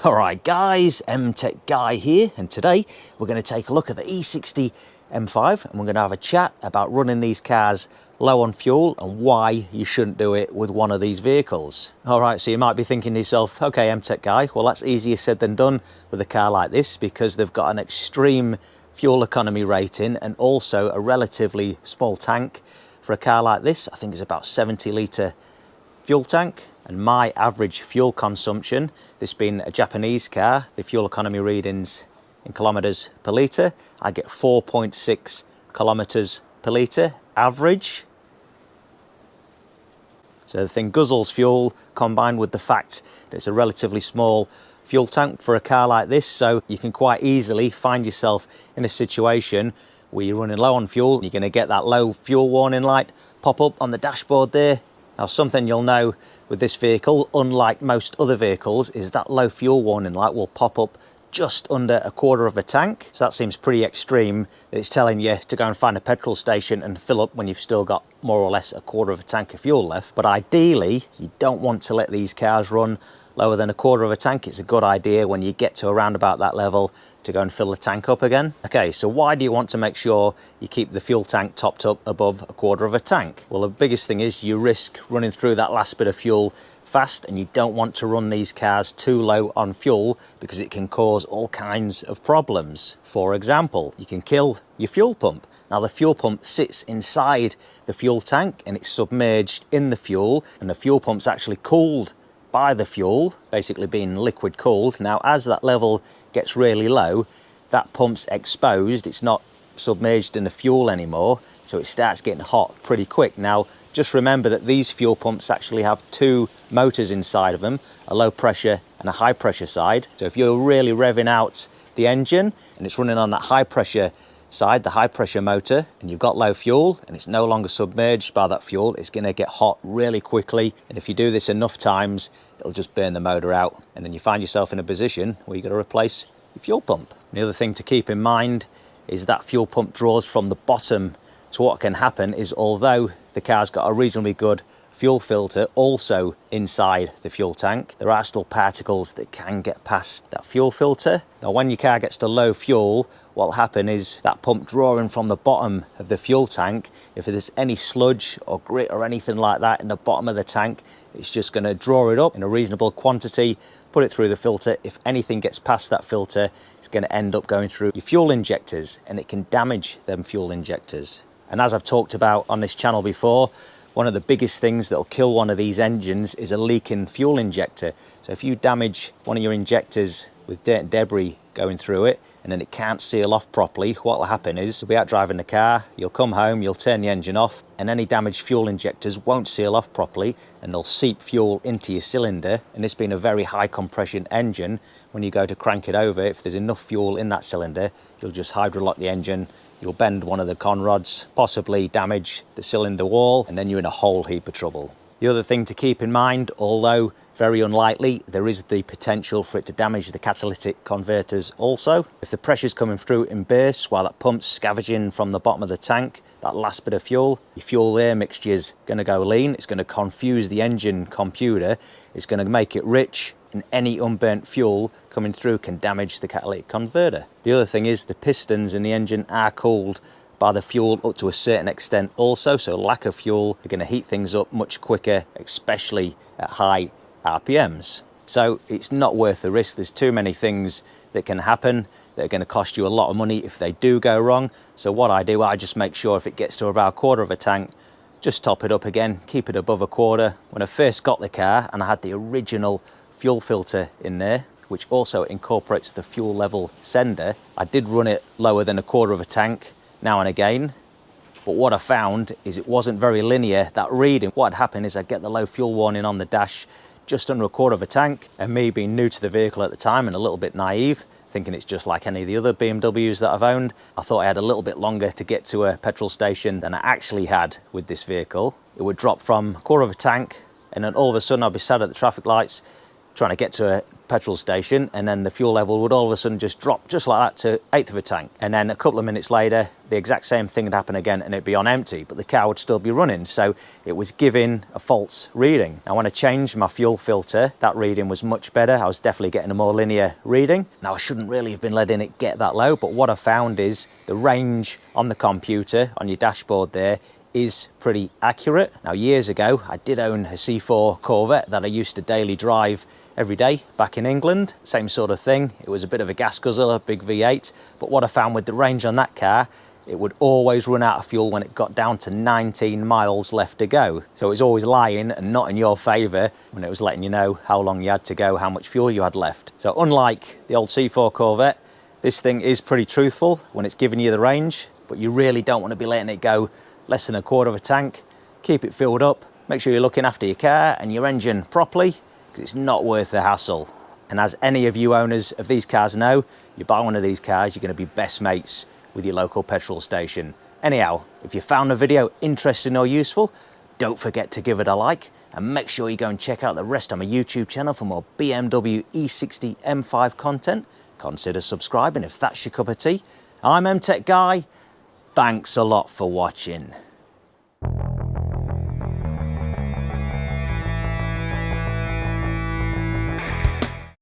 Alright guys, M-Tech Guy here, and today we're going to take a look at the E60 M5 and we're going to have a chat about running these cars low on fuel and why you shouldn't do it with one of these vehicles. Alright, so you might be thinking to yourself, okay M-Tech Guy, well that's easier said than done with a car like this because they've got an extreme fuel economy rating and also a relatively small tank. For a car like this, I think it's about 70 litre fuel tank. And my average fuel consumption, this being a Japanese car, the fuel economy readings in kilometres per litre, I get 4.6 kilometres per litre average. So the thing guzzles fuel, combined with the fact that it's a relatively small fuel tank for a car like this, so you can quite easily find yourself in a situation where you're running low on fuel. You're going to get that low fuel warning light pop up on the dashboard there. Now, something you'll know with this vehicle, unlike most other vehicles, is that low fuel warning light will pop up just under a quarter of a tank. So that seems pretty extreme, that it's telling you to go and find a petrol station and fill up when you've still got more or less a quarter of a tank of fuel left. But ideally, you don't want to let these cars run lower than a quarter of a tank. It's a good idea when you get to around about that level to go and fill the tank up again. Okay, so why do you want to make sure you keep the fuel tank topped up above a quarter of a tank? Well, the biggest thing is you risk running through that last bit of fuel fast, and you don't want to run these cars too low on fuel because it can cause all kinds of problems. For example, you can kill your fuel pump. Now, the fuel pump sits inside the fuel tank and it's submerged in the fuel, and the fuel pump's actually cooled by the fuel, basically being liquid cooled. Now, as that level gets really low, that pump's exposed, it's not submerged in the fuel anymore, so it starts getting hot pretty quick. Now, just remember that these fuel pumps actually have two motors inside of them, a low pressure and a high pressure side. So if you're really revving out the engine and it's running on that high pressure side, the high pressure motor, and you've got low fuel and it's no longer submerged by that fuel, it's going to get hot really quickly. And if you do this enough times, it'll just burn the motor out, and then you find yourself in a position where you've got to replace your fuel pump. And the other thing to keep in mind is that fuel pump draws from the bottom. So what can happen is, although the car's got a reasonably good fuel filter also inside the fuel tank, there are still particles that can get past that fuel filter. Now, when your car gets to low fuel, what will happen is that pump drawing from the bottom of the fuel tank, if there's any sludge or grit or anything like that in the bottom of the tank, it's just going to draw it up in a reasonable quantity, put it through the filter. If anything gets past that filter, it's going to end up going through your fuel injectors, and it can damage them fuel injectors. And as I've talked about on this channel before, one of the biggest things that'll kill one of these engines is a leaking fuel injector. So if you damage one of your injectors with dirt and debris going through it, and then it can't seal off properly, what will happen is you'll be out driving the car, you'll come home, you'll turn the engine off, and any damaged fuel injectors won't seal off properly, and they'll seep fuel into your cylinder. And this being a very high compression engine, when you go to crank it over, if there's enough fuel in that cylinder, you'll just hydrolock the engine, you'll bend one of the con rods, possibly damage the cylinder wall, and then you're in a whole heap of trouble. The other thing to keep in mind, although very unlikely, there is the potential for it to damage the catalytic converters also. If the pressure's coming through in bursts while that pump's scavenging from the bottom of the tank, that last bit of fuel, your fuel air mixture is going to go lean, it's going to confuse the engine computer, it's going to make it rich, and any unburnt fuel coming through can damage the catalytic converter. The other thing is the pistons in the engine are cooled by the fuel up to a certain extent also, so lack of fuel are going to heat things up much quicker, especially at high RPMs. So it's not worth the risk. There's too many things that can happen that are going to cost you a lot of money if they do go wrong. So what I do, I just make sure if it gets to about a quarter of a tank, just top it up again, keep it above a quarter. When I first got the car and I had the original fuel filter in there, which also incorporates the fuel level sender, I did run it lower than a quarter of a tank now and again, but what I found is it wasn't very linear, that reading. What had happened is I'd get the low fuel warning on the dash just under a quarter of a tank, and me being new to the vehicle at the time and a little bit naive, thinking it's just like any of the other BMWs that I've owned, I thought I had a little bit longer to get to a petrol station than I actually had with this vehicle. It would drop from a quarter of a tank, and then all of a sudden I'd be sat at the traffic lights, trying to get to a petrol station, and then the fuel level would all of a sudden just drop just like that to 1/8 of a tank. And then a couple of minutes later, the exact same thing would happen again and it'd be on empty, but the car would still be running. So it was giving a false reading. Now, when I changed my fuel filter, that reading was much better. I was definitely getting a more linear reading. Now, I shouldn't really have been letting it get that low, but what I found is the range on the computer, on your dashboard there, is pretty accurate. Now, years ago, I did own a C4 Corvette that I used to daily drive every day back in England. Same sort of thing. It was a bit of a gas guzzler, big V8, but what I found with the range on that car, it would always run out of fuel when it got down to 19 miles left to go. So it was always lying and not in your favour when it was letting you know how long you had to go, how much fuel you had left. So unlike the old C4 Corvette, this thing is pretty truthful when it's giving you the range, but you really don't want to be letting it go less than 1/4 of a tank. Keep it filled up. Make sure you're looking after your car and your engine properly, because it's not worth the hassle. And as any of you owners of these cars know, you buy one of these cars, you're going to be best mates with your local petrol station. Anyhow, if you found the video interesting or useful, don't forget to give it a like, and make sure you go and check out the rest of my YouTube channel for more BMW E60 M5 content. Consider subscribing if that's your cup of tea. I'm MTech Guy. Thanks a lot for watching.